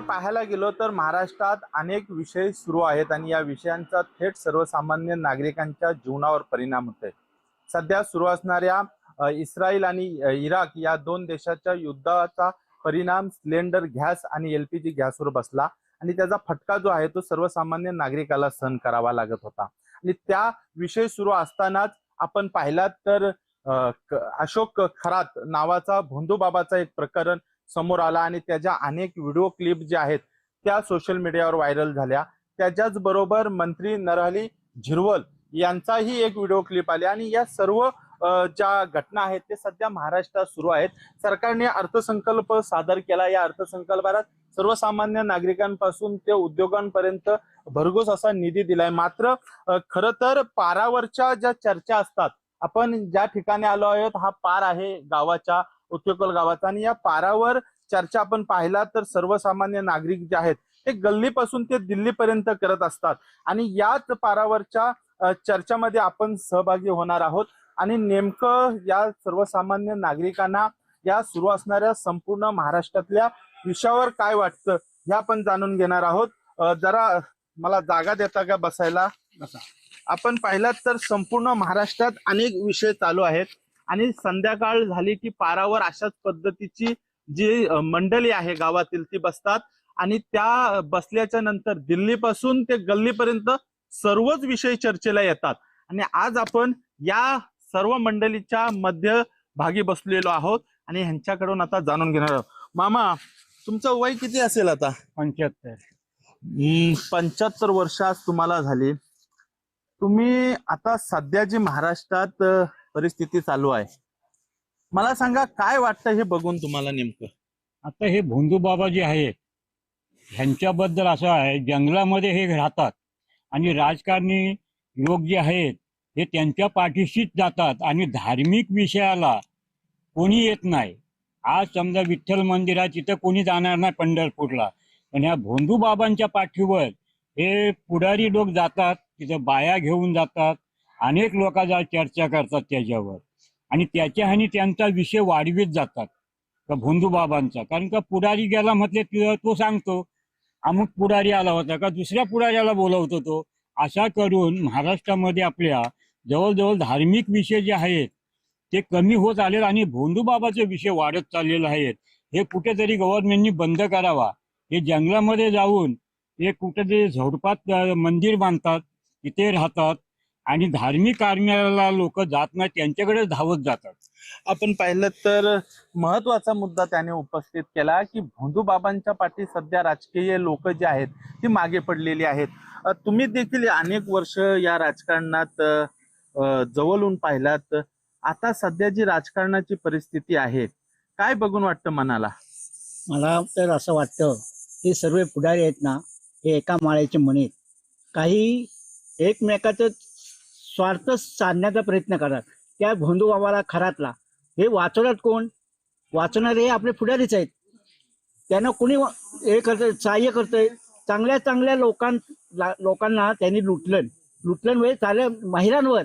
पाहायला गेलो तर महाराष्ट्रात अनेक विषय सुरू आहेत आणि या विषयांचा थेट सर्वसामान्य नागरिकांच्या जीवनावर परिणाम होतोय। सध्या सुरू असणाऱ्या इस्रायल आणि इराक या दोन देशाच्या युद्धाचा परिणाम सिलेंडर गॅस आणि एलपीजी गॅसवर बसला आणि त्याचा फटका जो आहे तो सर्वसामान्य नागरिकाला सहन करावा लागत होता। आणि त्या विषय सुरू असतानाच आपण पाहिलात तर अशोक खरात नावाचा भोंदूबाबाचा एक प्रकरण समोर आला आणि त्याच्या अनेक व्हिडिओ क्लिप जे आहेत त्या सोशल मीडियावर व्हायरल झाल्या। त्याच्याच बरोबर मंत्री नरहरी झिरवळ यांचाही एक व्हिडिओ क्लिप आली आणि या सर्व ज्या घटना आहेत ते सध्या महाराष्ट्रात सुरू आहेत। सरकारने अर्थसंकल्प सादर केला। या अर्थसंकल्पात सर्वसामान्य नागरिकांपासून ते उद्योगांपर्यंत भरघोस असा निधी दिलाय। मात्र खरं तर पारावरच्या ज्या चर्चा असतात, आपण ज्या ठिकाणी आलो आहोत हा पार आहे गावाच्या उत्योकल गावाचा आणि या पारावर चर्चा आपण पाहिला तर सर्वसामान्य नागरिक जे आहेत ते गल्लीपासून ते दिल्लीपर्यंत करत असतात आणि याच पारावरच्या चर्चामध्ये आपण सहभागी होणार आहोत आणि नेमकं या सर्वसामान्य नागरिकांना या सुरू असणाऱ्या संपूर्ण महाराष्ट्रातल्या विषयावर काय वाटतं हे आपण जाणून घेणार आहोत। जरा मला जागा देता का बसायला? आपण पाहिलात तर संपूर्ण महाराष्ट्रात अनेक विषय चालू आहेत आणि संध्याकाळ झाली की पारावर अशाच पद्धतीची जी मंडळी आहे गावातील ती बसतात आणि त्या बसल्याच्या नंतर दिल्लीपासून ते गल्लीपर्यंत सर्वच विषय चर्चेला येतात। आणि आज आपण या सर्व मंडळीच्या मध्यभागी बसलेलो आहोत आणि ह्यांच्याकडून आता जाणून घेणार आहोत। मामा, तुमचं वय किती असेल आता? 75. 75 वर्ष आज तुम्हाला झाली। तुम्ही आता सध्या जी महाराष्ट्रात परिस्थिती चालू आहे, मला सांगा काय वाटतं हे बघून तुम्हाला नेमकं? आता हे भोंदूबाबा जे आहेत ह्यांच्याबद्दल असं आहे, जंगलामध्ये हे राहतात आणि राजकारणी लोक जे आहेत हे त्यांच्या पाठीशीच जातात आणि धार्मिक विषयाला कोणी येत नाही। आज समजा विठ्ठल मंदिर आहे, तिथं कोणी जाणार नाही पंढरपूरला, पण ह्या भोंदूबाबांच्या पाठीवर हे पुढारी लोक जातात, तिथं बाया घेऊन जातात, अनेक लोकांचा चर्चा करतात त्याच्यावर आणि त्याच्या ह्यानी त्यांचा विषय वाढवीत जातात का भोंदूबाबांचा। कारण का पुढारी गेला म्हटले तो सांगतो अमुक पुढारी आला होता का दुसऱ्या पुढाऱ्याला बोलवतो तो। अशा करून महाराष्ट्रामध्ये आपल्या जवळजवळ धार्मिक विषय जे आहेत ते कमी होत आले आणि भोंदूबाबाचे विषय वाढत चाललेले आहेत। हे कुठेतरी गव्हर्नमेंटनी बंद करावा। हे जंगलामध्ये जाऊन हे कुठेतरी झोडपात मंदिर बांधतात, तिथे राहतात आणि धार्मिक कार्याला लोक जात नाही, त्यांच्याकडे धावत जातात। आपण पाहिलं तर महत्वाचा मुद्दा त्याने उपस्थित केला की भोंदूबाबांच्या पाठी सध्या राजकीय लोक जे आहेत ती मागे पडलेली आहेत। तुम्ही देखील अनेक वर्ष या राजकारणात जवळून पाहिलात। आता सध्या जी राजकारणाची परिस्थिती आहे काय बघून वाटतं मनाला? मला तर असं वाटतं की सर्व पुढारी आहेत ना, हे एका माळ्याचे मणी आहेत। काही एकमेकाचं स्वार्थ साधण्याचा प्रयत्न करतात। त्या भोंदूबाबाला खरातला हे वाचवतात कोण? वाचवणारे हे आपले पुढारीच आहेत। त्यांना कोणी हे करतंय, सहाय्य करतंय। चांगल्या चांगल्या लोकांना त्यांनी लुटलं म्हणजे चांगल्या महिलांवर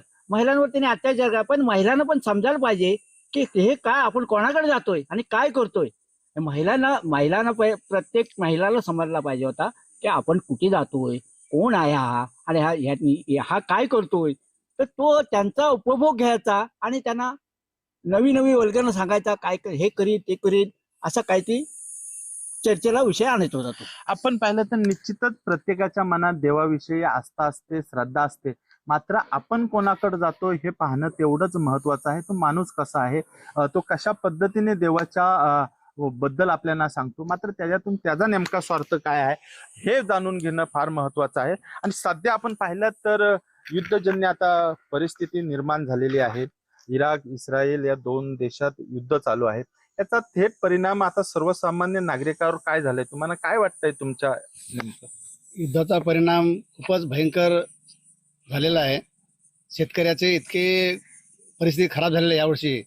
त्यांनी अत्याचार करा। पण महिलांना पण समजायला पाहिजे की हे काय, आपण कोणाकडे जातोय आणि काय करतोय। महिलांना प्रत्येक महिलाला समजला पाहिजे होता की आपण कुठे जातोय, कोण आहे हा आणि हा काय करतोय। तर तो त्यांचा उपभोग घ्यायचा आणि त्यांना नवी नवी वल्गना सांगायचा, काय हे करीत ते करीत, असा काहीतरी चर्चेला विषय आणत होता तो। आपण पाहिलं तर निश्चितच प्रत्येकाच्या मनात देवाविषयी आस्था असते, श्रद्धा असते। मात्र आपण कोणाकडे जातो हे पाहणं तेवढंच महत्वाचं आहे। तो माणूस कसा आहे, तो कशा पद्धतीने देवाच्या बद्दल आपल्याला सांगतो, मात्र त्याच्यातून त्याचा नेमका स्वार्थ काय आहे हे जाणून घेणं फार महत्वाचं आहे। आणि सध्या आपण पाहिलं तर युद्धजन्य आता परिस्थिती निर्माण झालेली आहे। इराक इस्रायल या दोन देशात युद्ध चालू आहे। याचा थेट परिणाम आता सर्वसामान्य नागरिकांवर काय झालाय, तुम्हाला काय वाटतंय तुमच्या नेमकं? युद्धाचा परिणाम खूपच भयंकर झालेला आहे। शेतकऱ्याचे इतके परिस्थिती खराब झालेली आहे यावर्षी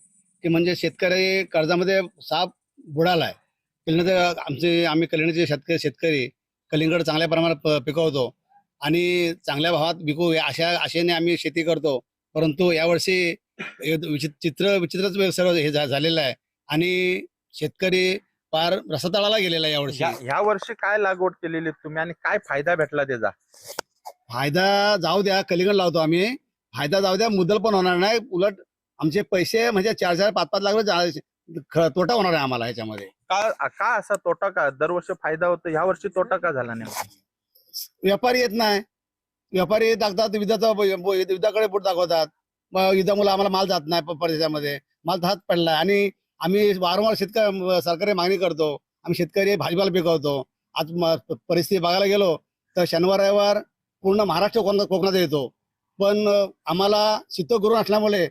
की म्हणजे शेतकरी कर्जामध्ये साप बुडाला आहे। आम्ही कल्याणचे शेतकरी कलिंगड चांगल्या प्रमाणात पिकवतो आणि चांगल्या भावात विकू अशा आशेने आम्ही शेती करतो। परंतु यावर्षी विचित्रच सर्व हे झालेलं आहे आणि शेतकरी पार रसातळाला गेलेला आहे यावर्षी. ह्या वर्षी काय लागवड केलेली तुम्ही आणि काय फायदा भेटला त्याचा? फायदा जाऊ द्या, कलिंगड लावतो आम्ही, फायदा जाऊ द्या, मुदल पण होणार नाही, उलट आमचे पैसे म्हणजे 4-4, 5-5 लाख तोटा होणार आहे आम्हाला ह्याच्यामध्ये. का असा तोटा का? दरवर्षी फायदा होतो, ह्या वर्षी तोटा का झाला नेमका? व्यापारी येत नाही, व्यापारी दाखवतात युद्धाकडे बोट दाखवतात, मग युद्धामुळे आम्हाला माल जात नाही परदेशामध्ये, माल हात पडलाय. आणि आम्ही वारंवार सरकारी मागणी करतो, आम्ही शेतकरी भाजीपाला पिकवतो. आज परिस्थिती बघायला गेलो तर शनिवार रविवार पूर्ण महाराष्ट्र कोकणात येतो, पण आम्हाला शीतगृह असल्यामुळे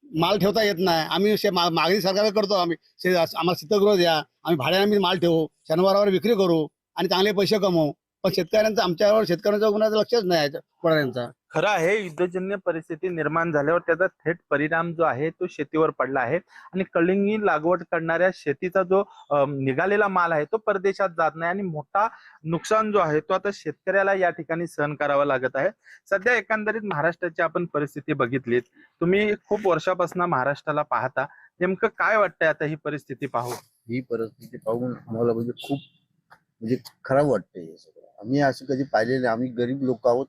माल ठेवता येत नाही. आम्ही मागणी सरकारला करतो, आम्हाला शीतगृह द्या, आम्ही भाड्याने माल ठेवू, शनिवारावर विक्री करू आणि चांगले पैसे कमवू. पण शेतकऱ्यांच्या गुन्ह्याचं लक्षच नाही पुढाऱ्यांचा. खरं आहे, युद्धजन्य परिस्थिती निर्माण झाल्यावर त्याचा थेट परिणाम जो आहे तो शेतीवर पडला आहे आणि कलिंगड लागवड करणाऱ्या शेतीचा जो निघालेला माल आहे तो परदेशात जात नाही आणि मोठा नुकसान जो आहे तो आता शेतकऱ्याला या ठिकाणी सहन करावा लागत आहे. सध्या एकंदरीत महाराष्ट्राची आपण परिस्थिती बघितलीत, तुम्ही खूप वर्षापासून महाराष्ट्राला पाहता, नेमकं काय वाटतंय आता ही परिस्थिती पाहून? ही परिस्थिती पाहून आम्हाला म्हणजे खूप खराब वाटतंय हे सगळं. आम्ही असं कधी पाहिलेलं नाही. आम्ही गरीब लोक आहोत,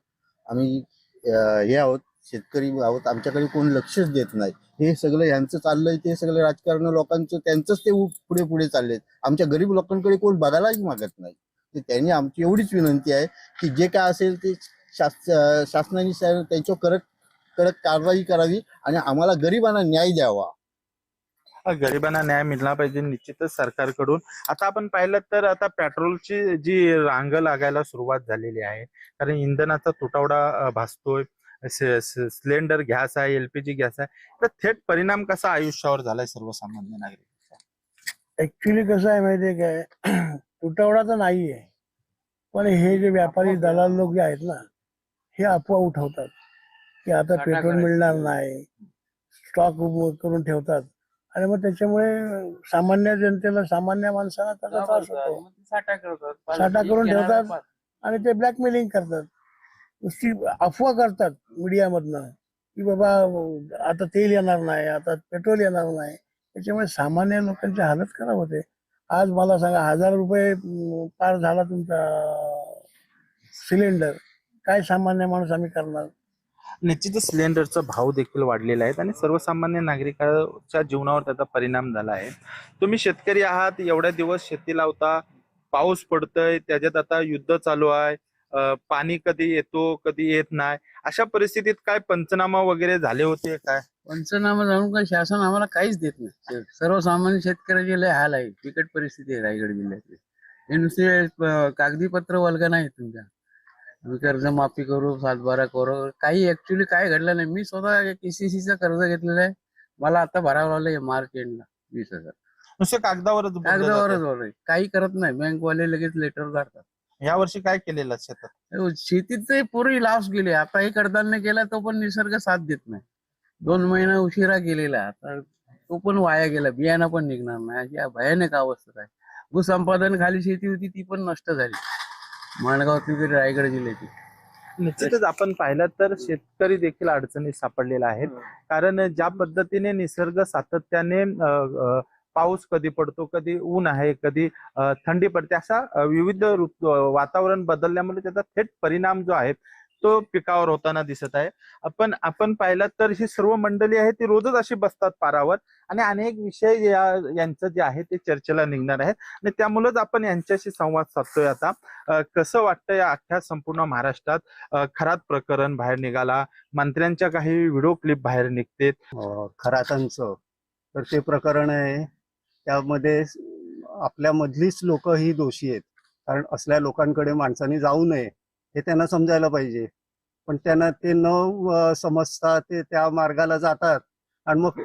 आम्ही हे आहोत, शेतकरी आहोत, आमच्याकडे कोण लक्षच देत नाही. हे सगळं यांचं चाललंय, ते सगळं राजकारण लोकांचं त्यांचंच ते पुढे पुढे चाललेत. आमच्या गरीब लोकांकडे कोण बघायलाही मागत नाही. तर त्यांनी आमची एवढीच विनंती आहे की जे काय असेल ते शासनाने त्यांच्यावर कडक कारवाई करावी आणि आम्हाला गरिबांना न्याय द्यावा. गरिबांना न्याय मिळाला पाहिजे निश्चितच सरकारकडून. आता आपण पाहिलं तर आता पेट्रोलची जी रांग लागायला सुरुवात झालेली आहे, कारण इंधनाचा तुटवडा भासतोय, सिलेंडर गॅस आहे, LPG गॅस आहे, तर थेट परिणाम कसा आयुष्यावर झालाय सर्वसामान्य नागरिकांचा? ऍक्च्युली कसं आहे माहितीये काय, तुटवडा तर नाहीये, पण हे जे व्यापारी दलाल लोक जे आहेत ना, हे अफवा उठवतात की आता पेट्रोल मिळणार नाही, स्टॉक करून ठेवतात आणि मग त्याच्यामुळे सामान्य जनतेला, सामान्य माणसाला त्याचा त्रास होतो. साठा करून ठेवतात आणि ते ब्लॅकमेलिंग करतात, नुसती अफवा करतात मीडियामधनं की बाबा आता तेल येणार नाही, आता पेट्रोल येणार नाही. त्याच्यामुळे सामान्य लोकांची हालत खराब होते. आज मला सांगा, 1000 रुपये पार झाला तुमचा सिलेंडर, काय सामान्य माणूस आम्ही करणार? निश्चितच सिलेंडरचा भाव देखील वाढलेला आहे आणि सर्वसामान्य नागरिकांच्या जीवनावर त्याचा परिणाम झाला आहे. तुम्ही शेतकरी आहात, एवढ्या दिवस शेती लावता, पाऊस पडतोय, त्याच्यात आता युद्ध चालू आहे, पाणी कधी येतो कधी येत नाही, अशा परिस्थितीत काय पंचनामा वगैरे झाले होते काय? पंचनामा जाऊन काय शासन आम्हाला काहीच देत नाही. सर्वसामान्य शेतकऱ्याचे लय हाल आहे, बिकट परिस्थिती आहे रायगड जिल्ह्यातली. हे नुसते कागदी पत्र वल्गना नाही तुमच्या, कर्ज माफी करू, 7-12 करू, काही ऍक्च्युली काय घडलं नाही. मी स्वतः KCCचं कर्ज घेतलेलं आहे, मला आता भरावं लागलंय मार्च एंडला 20,000. नुसतं कागदावरच बोललं जातं. कागदावरच काही करत नाही, बँकवाले लगेच लेटर काढतात. या वर्षी काय केलेलं शेतात? शेतीत पूर्वी लॉस गेले, आता हे कडधान्य केला तो पण निसर्ग साथ देत नाही. 2 महिना उशिरा गेलेला, आता तो पण वाया गेला, बियाणं पण निघणार नाही, अशी भयानक अवस्था आहे. भूसंपादन खाली शेती होती ती पण नष्ट झाली, माणगाव रायगड जिल्ह्याची. निश्चितच आपण पाहिलं तर शेतकरी देखील अडचणीत सापडलेला आहे, कारण ज्या पद्धतीने निसर्ग सातत्याने पाऊस कधी पडतो, कधी ऊन आहे, कधी थंडी पडते, असा विविध वातावरण बदलल्यामुळे त्याचा थेट परिणाम जो आहे तो पिकावर होताना दिसत आहे. आपण पाहिलं तर ही सर्व मंडळी आहे ती रोजच अशी बसतात पारावर आणि अनेक विषय यांचं जे आहे ते चर्चेला निघणार आहेत आणि त्यामुळेच आपण यांच्याशी संवाद साधतोय. आता कसं वाटतं या अख्ख्या संपूर्ण महाराष्ट्रात खरात प्रकरण बाहेर निघाला, मंत्र्यांच्या काही व्हिडिओ क्लिप बाहेर निघते, खरातांचं तर ते प्रकरण आहे, त्यामध्ये आपल्या मधलीच लोक ही दोषी आहेत. कारण असल्या लोकांकडे माणसांनी जाऊ नये हे त्यांना समजायला पाहिजे, पण त्यांना ते न समजता ते त्या मार्गाला जातात आणि मग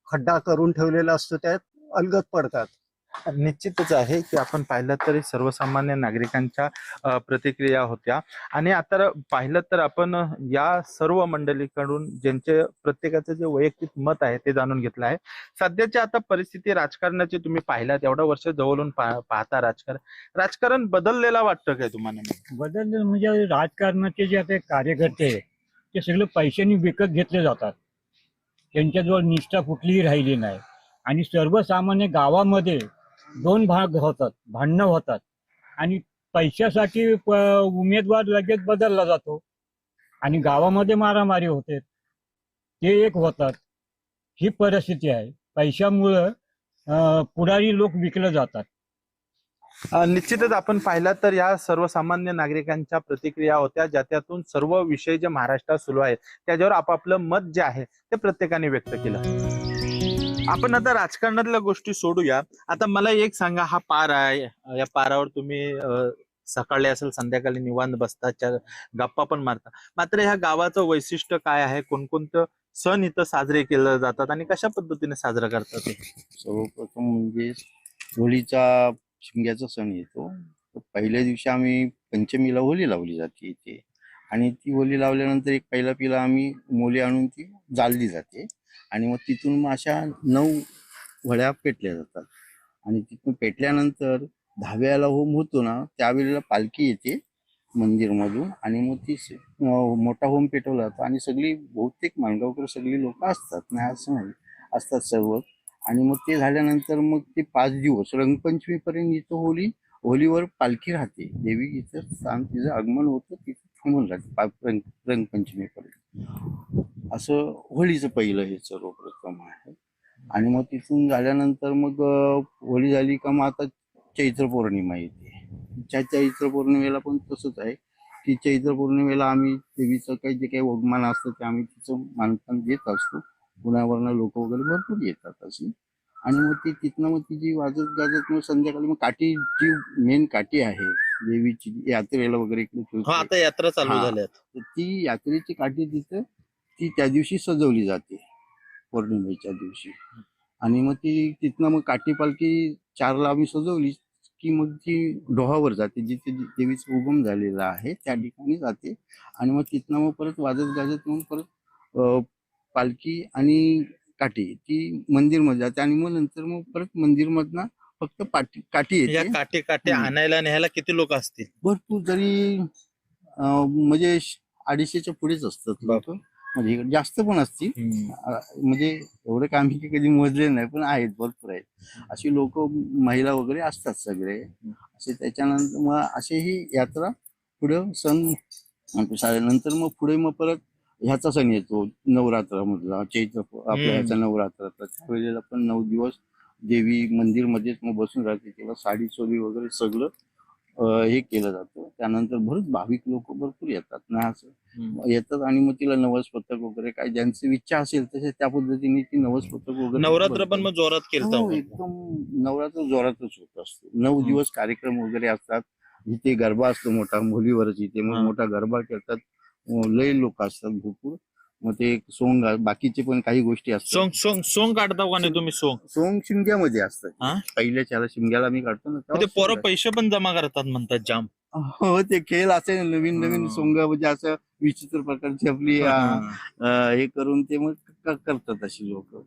खड्डा करून ठेवलेला असतो त्यात अलगद पडतात. निश्चितच आहे की आपण पाहिलं तरी सर्वसामान्य नागरिकांच्या प्रतिक्रिया होत्या आणि आता पाहिलं तर आपण या सर्व मंडळीकडून ज्यांचे प्रत्येकाचं जे वैयक्तिक मत आहे ते जाणून घेतलं आहे. सध्याची आता परिस्थिती राजकारणाची तुम्ही पाहिलात, एवढं वर्ष जवळून पाहता राजकारण बदललेला वाटतं काय तुम्हाला? बदललेलं म्हणजे राजकारणाचे जे आता कार्यकर्ते आहे ते सगळे पैशांनी विकत घेतले जातात, त्यांच्याजवळ निष्ठा कुठलीही राहिली नाही. आणि सर्वसामान्य गावामध्ये दोन भाग होतात, भांडणं होतात आणि पैशासाठी उमेदवार लगेच बदलला जातो आणि गावामध्ये मारामारी होते, ते एक होतात. ही परिस्थिती आहे. पैशामुळं पुढारी लोक विकले जातात. निश्चितच आपण पाहिलं तर या सर्वसामान्य नागरिकांच्या प्रतिक्रिया होत्या, ज्याच्यातून सर्व विषय जे महाराष्ट्रात सुरू आहेत त्याच्यावर आपापलं मत जे आहे ते प्रत्येकाने व्यक्त केलं. आपण आता राजकारणातल्या गोष्टी सोडूया. आता मला एक सांगा, हा पार आहे, या पारावर तुम्ही सकाळी असेल संध्याकाळी निवांत बसता, गप्पा पण मारता, मात्र ह्या गावाचं वैशिष्ट्य काय आहे, कोणकोणतं सण इथं साजरे केले जातात आणि कशा पद्धतीने साजरा करतात ते? सर्वप्रथम म्हणजे होळीचा शिमग्याचा सण येतो. तर पहिल्या दिवशी आम्ही पंचमीला होळी लावली जाते इथे आणि ती होळी लावल्यानंतर एक पहिला पिला आम्ही मोली आणून ती जाळली जाते आणि मग तिथून मग अशा 9 वड्या पेटल्या जातात आणि तिथून पेटल्यानंतर 10व्याला होम होतो ना, त्यावेळेला पालखी येते मंदिरमधून आणि मग ती मोठा होम पेटवला जातो आणि सगळी बहुतेक माणगावकर सगळी लोक असतात, नाही असं नाही, असतात सर्व. आणि मग ते झाल्यानंतर मग ते 5 दिवस रंगपंचमीपर्यंत इथं होलीवर पालखी राहते. देवी इथं स्थान तिचं आगमन होतं, तिथं थांबून राहते रंगपंचमीपर्यंत. असं होळीचं पहिलं हे सर्वप्रथम आहे. आणि मग तिथून झाल्यानंतर मग होळी झाली का मग आता चैत्र पौर्णिमा येते. चैत्र पौर्णिमेला पण तसंच आहे की चैत्र पौर्णिमेला आम्ही देवीचं काही जे काही वगमान असतं ते आम्ही तिचं मानपान देत असतो. पुण्यावरनं लोक वगैरे भरपूर येतात अशी. आणि मग ती तिथनं मग तिची वाजत गाजत मग संध्याकाळी मग काठी, जी मेन काठी आहे देवीची यात्रेला वगैरे इकडे ठेवतो, आता यात्रा चालू झाल्या, तर ती यात्रेची काठी तिथं ती त्या दिवशी सजवली जाते पौर्णिमेच्या दिवशी. आणि मग ती तिथनं मग काठी पालखी 4ला आम्ही सजवली की मग ती डोहावर जाते, जिथे देवीचा उगम झालेला आहे त्या ठिकाणी जाते. आणि मग तिथनं मग परत वाजत गाजत मग परत पालखी आणि काठी ती मंदिरमध्ये जाते आणि मग नंतर मग परत मंदिरमधनं फक्त काठी या येते. काठी आणायला न्यायला किती लोक असतील? भरपूर तरी म्हणजे 250च्या पुढेच असतात लोक, म्हणजे इकडे जास्त पण असतील. म्हणजे एवढं काम की कधी मोजले नाही, पण आहेत, भरपूर आहेत अशी लोक, महिला वगैरे असतात सगळे असे. त्याच्यानंतर मग असे ही यात्रा पुढं सण नंतर मग पुढे मग परत ह्याचा सण येतो नवरात्रामधला, चैत्र आपल्या ह्याचा नवरात्राचा. त्यावेळेला पण 9 दिवस देवी मंदिरमध्येच मग बसून राहते, तेव्हा साडी चोली वगैरे सगळं हे केलं जातं. त्यानंतर भरपूर भाविक लोक भरपूर येतात ना, असं येतात आणि मग तिला नवस पथक वगैरे काय ज्यांची इच्छा असेल तसे त्या पद्धतीने ती नवस पथक वगैरे. नवरात्र पण मग जोरात केलं? हो, एकदम नवरात्र जोरातच होत असतो. 9 दिवस कार्यक्रम वगैरे असतात. इथे गरबा असतो मोठा मुलीवरच, इथे मग मोठा गरबा करतात, लय लोक असतात भरपूर. मग ते सोंग, बाकीचे पण काही गोष्टी असतात. सोंग काढता का नाही तुम्ही? सोंग शिमग्यामध्ये असतात. पहिल्या चार शिमग्याला मी काढतो ना, ते पोरं पैसे पण जमा करतात म्हणतात जाम. हो, ते खेळ असे नवीन नवीन सोंग, म्हणजे असं विचित्र प्रकारची आपली हे करून ते मग करतात अशी लोक.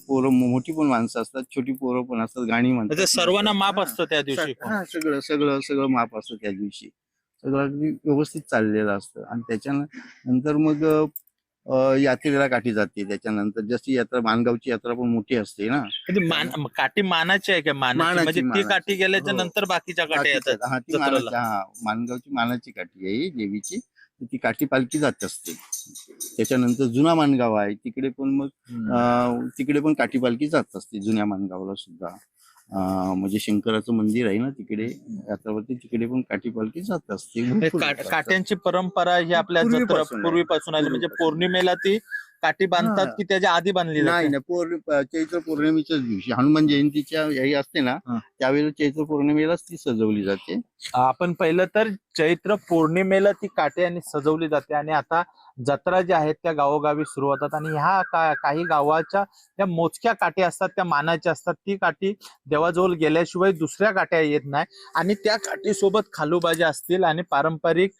पोरं, मोठी पण माणसं असतात, छोटी पोरं पण असतात, गाणी म्हणतात. सर्वांना माप असतं त्या दिवशी? सगळं सगळं सगळं माप असतं त्या दिवशी. सगळं अगदी व्यवस्थित चाललेलं असतं. आणि त्याच्यानंतर मग यात्रेला काठी जाते. त्याच्यानंतर जशी यात्रा, माणगावची यात्रा पण मोठी असते ना. काठी मानाची आहे का? म्हणजे ती काठी गेल्याच्या नंतर बाकीच्या काठी येतात? ती माणगावची मानाची काठी आहे देवीची, ती काठी पालखी जात असते. त्याच्यानंतर जुना माणगाव आहे, तिकडे पण मग तिकडे पण काठी पालखी जात असते जुन्या माणगावला सुद्धा. म्हणजे शंकराचं मंदिर आहे ना तिकडे यात्रावरती, तिकडे पण काठी पालखी जात असते. काट्यांची परंपरा ही आपल्या पूर्वीपासून आहे. म्हणजे पौर्णिमेला ती काठी बांधतात की त्याच्या आधी बांधली नाही? चैत्र पौर्णिमेच्याच दिवशी, हनुमान जयंतीच्या हे असते ना, त्यावेळेला चैत्र पौर्णिमेलाच ती सजवली जाते. आपण पहिलं तर चैत्र पौर्णिमेला ती काठी आणि सजवली जाते आणि आता जत्रा ज्या आहेत त्या गावोगावी सुरू होतात. आणि ह्या काही गावाच्या त्या मोजक्या काठी असतात, त्या मानाच्या असतात. ती काठी देवाजवळ गेल्याशिवाय दुसऱ्या काठ्या येत नाही. आणि त्या काठी सोबत खालूबाजा असतील आणि पारंपरिक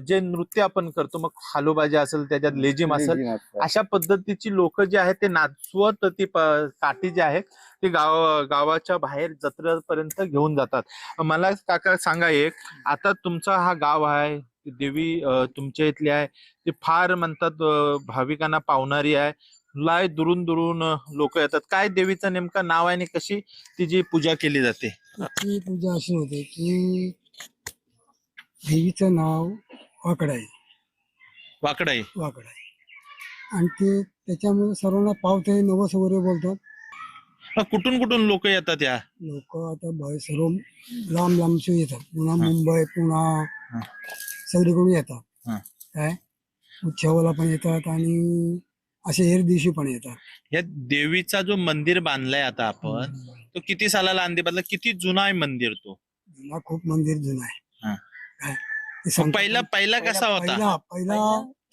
जे नृत्य आपण करतो, मग खालूबाजा असेल, त्याच्यात लेझिम असेल, अशा पद्धतीची लोक जे आहेत ते नाचवत ती काठी जी आहे ती गावाच्या बाहेर जत्रेपर्यंत घेऊन जातात. मला काका सांगा एक, आता तुमचा हा गाव आहे, देवी तुमच्या इथली आहे, ती फार म्हणतात भाविकांना पावणारी आहे, लाय दुरून दुरून लोक येतात. काय देवीचं नेमकं नाव आहे आणि कशी तिची पूजा केली जाते? ती पूजा अशी होते की देवीचं नाव वाकडाई वाकडाई. वाकडाई आणि ते त्याच्यामुळे सर्वांना पावते नवस वगैरे बोलतात. कुठून कुठून लोक येतात या? लोक आता सर्व लांब लांबचे येतात. पुन्हा मुंबई पुन्हा सगळीकडून येतात. हा. काय उत्सवाला पण येतात आणि असे एर दिवशी पण येतात. या देवीचा जो मंदिर बांधलाय आता आपण, तो किती सालाला अंदी बांधला? किती जुना आहे मंदिर तो? जुना खूप मंदिर जुना आहे. हा. काय ते मग सांगतात पहिला कसा होता? पहिला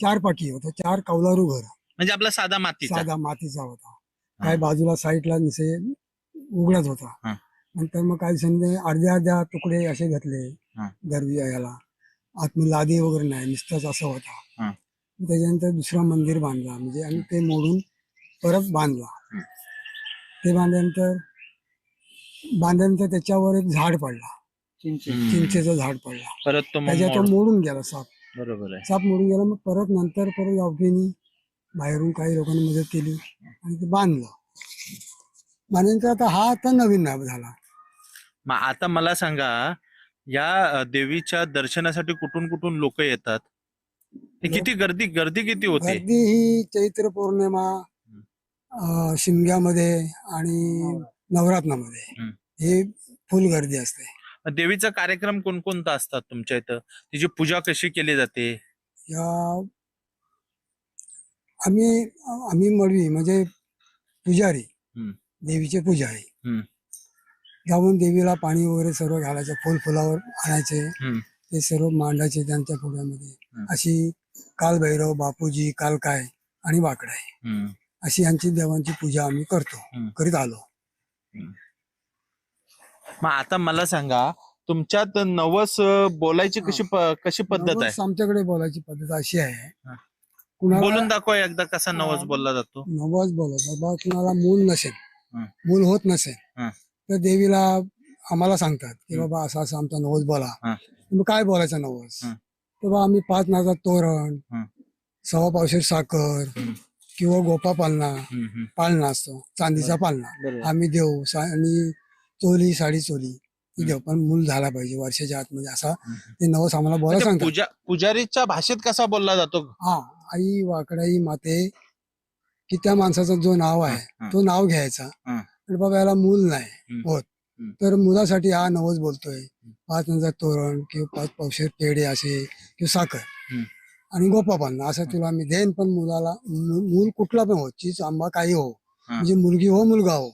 4 पाटी होता, 4 कौलारू घर, म्हणजे आपला साधा मातीचा. साधा मातीचा होता. काय बाजूला साईडला निसे उघडत होता. हा. नंतर मग काही समजे अर्ध्या तुकडे असे घातले हा. दरवी याला. आतमध्ये लादी वगैरे नाही, नुसताच असं होता. हा. त्याच्यानंतर दुसरा मंदिर बांधला, म्हणजे आम्ही ते मोडून परत बांधला. ते बांधल्यानंतर त्याच्यावर एक झाड पडला, चिंचेचं झाड पडला. परत तो मग त्याच्यात तो मोडून गेला साप. बरोबर आहे. साप मोडून गेला. मग परत गावकीनी बाहेरून काही लोकांनी मदत केली आणि ते बांधलं. बांधल्यानंतर आता नवीन नाव झाला. मग आता मला सांगा, या देवीच्या दर्शनासाठी कुठून कुठून लोक येतात? हे किती गर्दी किती होते? गर्दी ही चैत्र पौर्णिमा, शिमग्यामध्ये आणि नवरात्रामध्ये हे फुल गर्दी असते. देवीचा कार्यक्रम कोणकोणता असतात तुमच्या इथं? तिची पूजा कशी केली जाते? या आम्ही मडवी म्हणजे पुजारी, देवीचे पुजारी जाऊन देवीला पाणी वगैरे सर्व घालायचं, फुलावर आणायचे, ते सर्व मांडायचे त्यांच्या पुढ्यामध्ये. अशी कालभैरव, बापूजी, कालकाय आणि वाकडाई अशी यांची देवांची पूजा आम्ही करीत आलो. मग आता मला सांगा, तुमच्यात नवस बोलायची कशी पद्धत आहे? नवस आमच्याकडे बोलायची पद्धत अशी आहे, बोलून दाखवा एकदा कसा नवस बोलला जातो. नवस बोलत बाबा कुणाला मूल होत नसेल तर देवीला आम्हाला सांगतात की बाबा असा असा आमचा नवस बोला. मग काय बोलायचा नवस? तर बा आम्ही 5 नारळाचं तोरण, 1.25 पावशेर साखर किंवा गोपा पाळणा असतो, चांदीचा पाळणा आम्ही देऊ आणि चोली, साडी चोली देऊ, पण मूल झाला पाहिजे वर्षाच्या आतमध्ये, असा ते नवस आम्हाला बोलायला सांगतात. पुजारीच्या भाषेत कसा बोलला जातो? हा, आई वाकडाई माते की त्या माणसाचं जो नाव आहे तो नाव घ्यायचा. तर बाबा याला मूल नाही होत, तर मुलासाठी हा नवस बोलतोय. 5 नारळाचं तोरण किंवा 5 पावशेर पेढे असे किंवा साखर आणि गोपा पाळणा असं तुला मी देईन, पण मुलाला मूल कुठला पण हो, चीज आंबा काही हो, म्हणजे मुलगी हो मुलगा हो,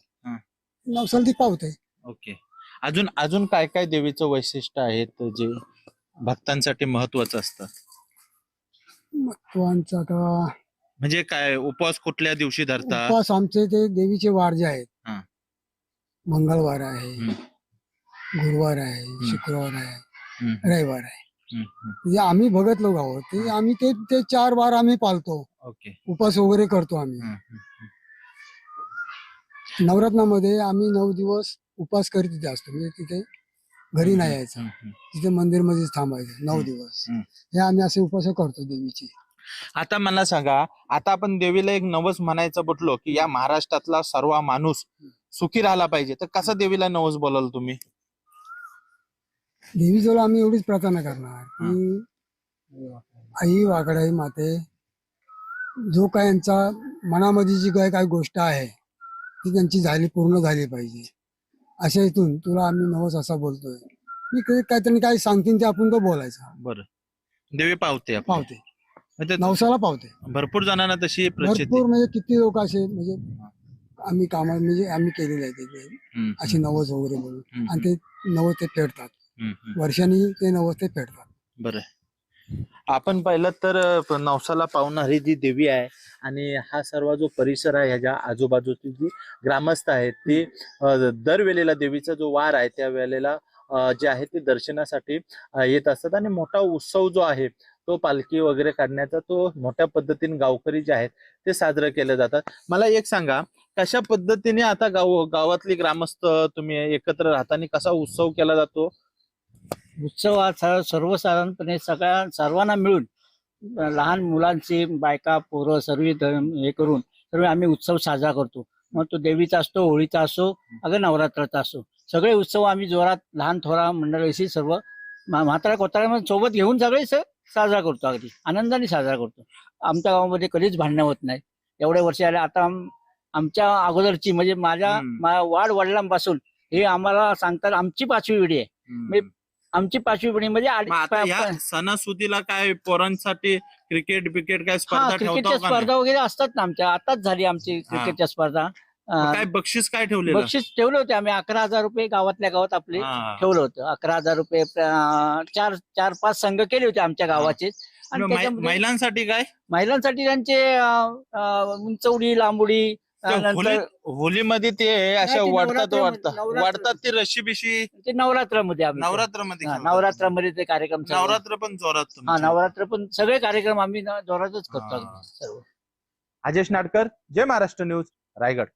नवसाला ती पावते. ओके. अजून काय काय देवीचं वैशिष्ट्य आहे जे भक्तांसाठी महत्वाचं असतं? महत्वाचं आता म्हणजे काय, उपवास कुठल्या दिवशी धरता? उपवास आमचे ते देवीचे वार जे आहेत, मंगळवार आहे, गुरुवार आहे, शुक्रवार आहे, रविवार आहे. म्हणजे आम्ही भगत लोक आहोत, ते आम्ही ते 4 वार आम्ही पाळतो. ओके. उपवास वगैरे करतो आम्ही. नवरात्रामध्ये आम्ही 9 दिवस उपवास करीत तिथे असतो, म्हणजे तिथे घरी नाही यायचं, तिथे मंदिर मध्येच थांबायचं 9 दिवस. हे आम्ही असे उपवास करतो देवीचे. आता मला सांगा, आता आपण देवीला एक नवस म्हणायचं म्हटलो की या महाराष्ट्रातला सर्व माणूस सुखी राहिला पाहिजे, तर कसा देवीला नवस बोलाल तुम्ही? देवीजवळ आम्ही एवढीच प्रार्थना करणार की आई वाकडाई माते, जो काय यांचा मनामध्ये जी काय गोष्ट आहे ती त्यांची पूर्ण झाली पाहिजे. अशा इथून तुला आम्ही नवस असा बोलतोय, मी काहीतरी काय सांगतील ते आपण तो बोलायचा. बरं, देवी पावते नवसाला पावते. भरपूर जणांना तशी भरपूर म्हणजे किती लोक असे, म्हणजे आम्ही म्हणजे आम्ही केलेले आहे तिथे असे नवस वगैरे बोलून, आणि ते नवस ते फेडतात. वर्षांनी ते नवस ते फेडतात. बरं. आपण पाहिलं तर नवसाला पावणारी जी देवी आहे आणि हा सर्व जो परिसर आहे, ह्याच्या आजूबाजूची जी ग्रामस्थ आहेत ते दरवेळेला देवीचा जो वार आहे त्या वेळेला जे आहे ते दर्शनासाठी येत असतात. आणि मोठा उत्सव जो आहे तो पालखी वगैरे काढण्याचा तो मोठ्या पद्धतीने गावकरी जे आहेत ते साजरं केलं जातात. मला एक सांगा, कशा पद्धतीने आता गावातली ग्रामस्थ तुम्ही एकत्र राहताना कसा उत्सव केला जातो? उत्सव हा सर्वसाधारणपणे सर्वांना मिळून, लहान मुलांची, बायका, पोरं सर्व हे करून सर्व आम्ही उत्सव साजरा करतो. मग तो देवीचा असतो, होळीचा असो, अगं नवरात्राचा असो, सगळे उत्सव आम्ही जोरात लहान थोरा मंडळीशी सर्व म्हातारा कोताऱ्यामध्ये सोबत घेऊन सगळे साजरा करतो. अगदी आनंदाने साजरा करतो. आमच्या गावामध्ये कधीच भांडणं होत नाही. एवढे वर्ष आले आता आमच्या अगोदरची म्हणजे माझ्या वाढ वडिलांपासून हे आम्हाला सांगतात आमची 5वी पिढी आहे. आमची 5वी पिढी म्हणजे मग आता या सणासुदीला काय पोरांसाठी क्रिकेट बिकेट काय स्पर्धा क्रिकेटच्या ठेवता का स्पर्धा वगैरे असतात ना आमच्या. आताच झाली आमची क्रिकेटच्या स्पर्धा. नाही? काय बक्षीस काय ठेवलेलं? बक्षीस ठेवले होते आम्ही 11,000 रुपये गावातल्या गावात आपले हा. ठेवलं होतं. 11,000 रुपये 4-5 संघ केले होते आमच्या गावाचे. आणि त्याच्यामध्ये महिलांसाठी काय? महिलांसाठी त्यांचे उंच उडी, लांब उडी, नंतर होलीमध्ये ते अशा नाही, ते वाढतात नवरात्र- वाढतात ती रशी बिशी ते नवरात्रामध्ये आम्ही नवरात्रामध्ये हा, खेळतात. नवरात्रामध्ये ते कार्यक्रम सर्व. नवरात्र पण जोरात हा, तुमचे. नवरात्र पण सगळे कार्यक्रम आम्ही जोरातच करतो हा. अगदी सर्व. अजेश नाडकर, जय महाराष्ट्र न्यूज, रायगड.